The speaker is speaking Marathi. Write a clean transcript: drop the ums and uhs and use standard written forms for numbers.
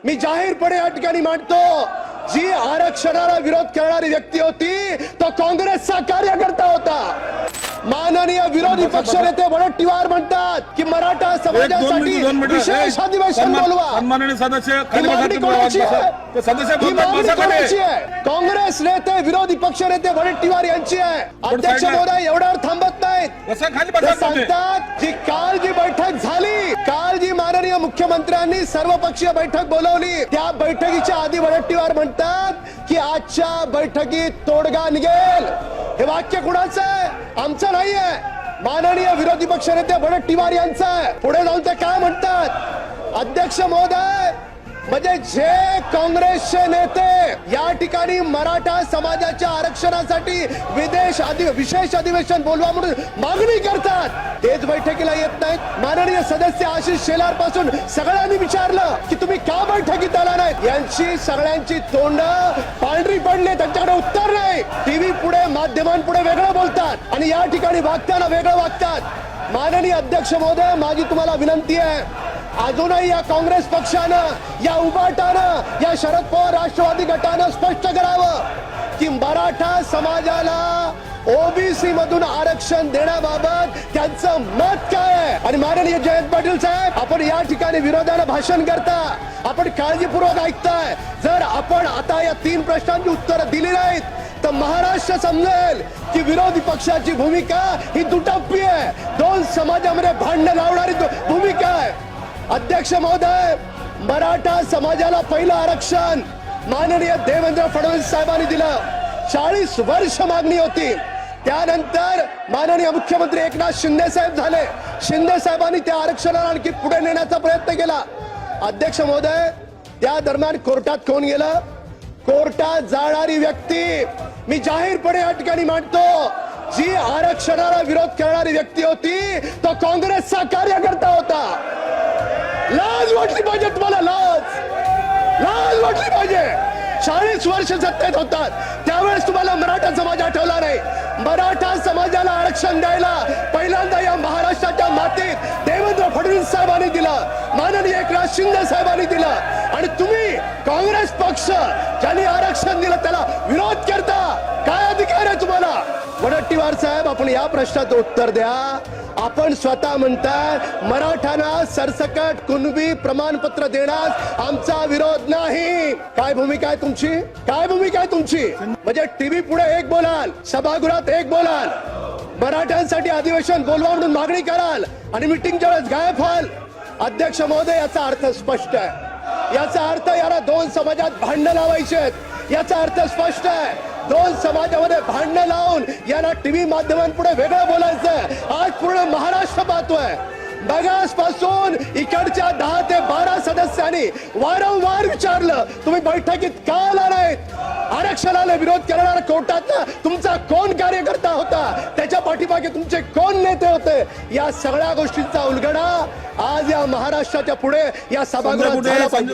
मी जाहीरपणे या ठिकाणी मांडतो, जी आरक्षणाला विरोध करणारी व्यक्ती होती तो काँग्रेसचा कार्यकर्ता होता। माननीय विरोधी पक्षनेते वडट्टीवार म्हणतात की मराठा समाजासाठी विशेष अधिवेशन बोलवा। सन्माननीय सदस्य काँग्रेस नेते विरोधी पक्ष नेते वडट्टीवार यांची आहे। अध्यक्ष महोदय एवढ्यावर थांबत नाहीत, सांगतात जी काल जी बैठक झाली, काल जी माननीय मुख्यमंत्र्यांनी सर्वपक्षीय बैठक बोलवली, त्या बैठकीच्या आधी वडट्टीवार म्हणतात की आजच्या बैठकीत तोडगा निघेल। हे वाक्य कुणाचं आहे? आमचं नाहीये, माननीय विरोधी पक्ष नेते वडट्टीवार यांचं आहे। पुढे जाऊन ते काय म्हणतात? अध्यक्ष महोदय, म्हणजे जे काँग्रेसचे नेते या ठिकाणी मराठा समाजाच्या आरक्षणासाठी विशेष अधिवेशन बोलवा म्हणून मागणी करतात, तेच बैठकीला येत नाहीत। माननीय सदस्य आशिष शेलार पासून सगळ्यांनी विचारलं की तुम्ही का बैठकीत आला नाहीत? यांची सगळ्यांची तोंड पांढरी पडली, त्यांच्याकडे उत्तर नाही। टीव्ही पुढे माध्यमांपुढे वेगळं बोलतात आणि या ठिकाणी वागताना वेगळं वागतात। माननीय अध्यक्ष महोदय, माझी तुम्हाला विनंती आहे, अजूनही या काँग्रेस पक्षानं, या उबाटानं, या शरद पवार राष्ट्रवादी गटानं स्पष्ट करावं की मराठा समाजाला ओबीसी मधून आरक्षण देण्याबाबत त्यांचं मत काय आहे। आणि माननीय जयंत पाटील साहेब, आपण या ठिकाणी विरोधानं भाषण करता, आपण काळजीपूर्वक ऐकताय। जर आपण आता या 3 प्रश्नांची उत्तरं दिली नाहीत तर महाराष्ट्र समजेल की विरोधी पक्षाची भूमिका ही दुटप्पी आहे, 2 समाजामध्ये भांडण लावणारी भूमिका आहे। अध्यक्ष महोदय, मराठा समाजाला पहिलं आरक्षण माननीय देवेंद्र फडणवीस साहेबांनी दिलं। 40 वर्ष मागणी होती, त्यानंतर माननीय मुख्यमंत्री एकनाथ शिंदे साहेब झाले। शिंदे साहेबांनी त्या आरक्षणाला आणखी पुढे नेण्याचा प्रयत्न केला। अध्यक्ष महोदय, त्या दरम्यान कोर्टात कोण गेलं? कोर्टात जाणारी व्यक्ती मी जाहीरपणे या ठिकाणी मांडतो, जी आरक्षणाला विरोध करणारी व्यक्ती होती तो काँग्रेसचा कार्यकर्ता होता। लाज वाटली पाहिजे तुम्हाला, लाज वाटली पाहिजे। 40 वर्ष सत्तेत होतात, त्यावेळेस तुम्हाला मराठा समाज आठवला नाही। मराठा समाजाला आरक्षण द्यायला पहिल्यांदा या महाराष्ट्राच्या मातीत देवेंद्र फडणवीस साहेबांनी दिलं, माननीय एकनाथ शिंदे साहेबांनी दिलं, आणि तुम्ही काँग्रेस पक्ष ज्यांनी आरक्षण दिलं त्याला विरोध करता। काय अधिकार आहे तुम्हाला? वडट्टीवार साहेब, आपण या प्रश्नाचं उत्तर द्या। आपण स्वतः म्हणताय मराठांना सरसकट कुणबी प्रमाणपत्र देण्यास आमचा विरोध नाही। काय भूमिका आहे तुमची? काय भूमिका आहे तुमची? म्हणजे टीव्ही पुढे एक बोलाल, सभागृहात एक बोलाल, मराठ्यांसाठी अधिवेशन बोलवा म्हणून मागणी कराल आणि मिटिंगच्या वेळेस गायब व्हाल। अध्यक्ष महोदय, याचा अर्थ स्पष्ट आहे। याचा अर्थ याला 2 समाजात भांडण लावायचे आहेत, याचा अर्थ स्पष्ट आहे। 2 समाजामध्ये भांडण लावून याला टीव्ही माध्यमांपुढे वेगळं बोलायचं। आज पूर्ण महाराष्ट्र पाहतोय, मगास पासून इकडच्या 10 ते 12 सदस्यांनी वारंवार विचारलं, तुम्ही बैठकीत का आला नाहीत? आरक्षणाला विरोध करणारा कोर्टात तुमचा कोण कार्यकर्ता होता? त्याच्या पाठीमागे तुमचे कोण नेते होते? या सगळ्या गोष्टींचा उलगडा आज या महाराष्ट्राच्या पुढे या सभागृहात झाला पाहिजे।